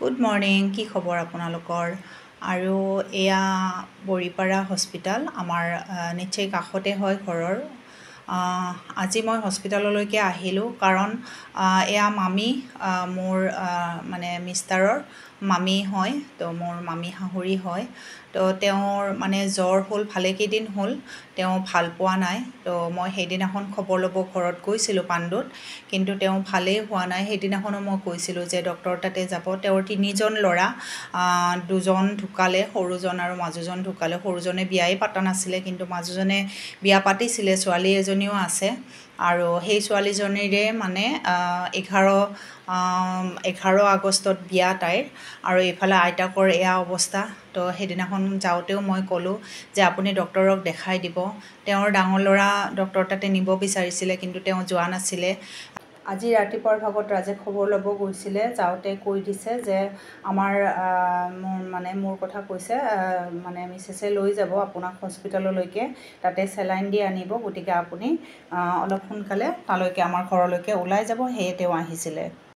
Good morning, কি খবৰ আপোনালোকৰ? আৰু এয়া বৰিপাৰা হস্পিটাল, আমাৰ নিচেই কাষতে হয় ঘৰৰ। আজি মই হস্পিটাললৈকে আহিলোঁ কাৰণ এয়া মামী, মোৰ মানে মিষ্টাৰৰ মামী হয়, তো মোৰ মামী শাহুৰী হয়। তো তেওঁৰ মানে জ্বৰ হ'ল, ভালেকেইদিন হ'ল, তেওঁ ভাল পোৱা নাই। তো মই সেইদিনাখন খবৰ ল'ব ঘৰত গৈছিলোঁ পাণ্ডুত, কিন্তু তেওঁ ভালেই হোৱা নাই। সেইদিনাখনো মই কৈছিলোঁ যে ডক্টৰ তাতে যাব। তেওঁৰ 3জন ল'ৰা, 2জন ঢুকালে, সৰুজন আৰু মাজুজন ঢুকালে। সৰুজনে বিয়াই পাতা নাছিলে, কিন্তু মাজুজনে বিয়া পাতিছিলে, ছোৱালী এজনীও আছে। আৰু সেই ছোৱালীজনীৰে মানে 11 আগষ্টত বিয়া তাইৰ। আৰু এইফালে আইতাকৰ এয়া অৱস্থা। তো সেইদিনাখন যাওঁতেও মই ক'লোঁ যে আপুনি ডক্টৰক দেখাই দিব। তেওঁৰ ডাঙৰ ল'ৰা ডক্টৰ তাতে নিব বিচাৰিছিলে, কিন্তু তেওঁ যোৱা নাছিলে। আজি ৰাতিপুৱাৰ ভাগত ৰাজে খবৰ ল'ব গৈছিলে, যাওঁতে কৈ দিছে যে মোৰ কথা কৈছে, মানে মিছেছে লৈ যাব আপোনাক হস্পিটাললৈকে, তাতে চেলাইন দি আনিব, গতিকে আপুনি অলপ সোনকালে তালৈকে আমাৰ ঘৰলৈকে ওলাই যাব। সেয়ে তেওঁ আহিছিলে।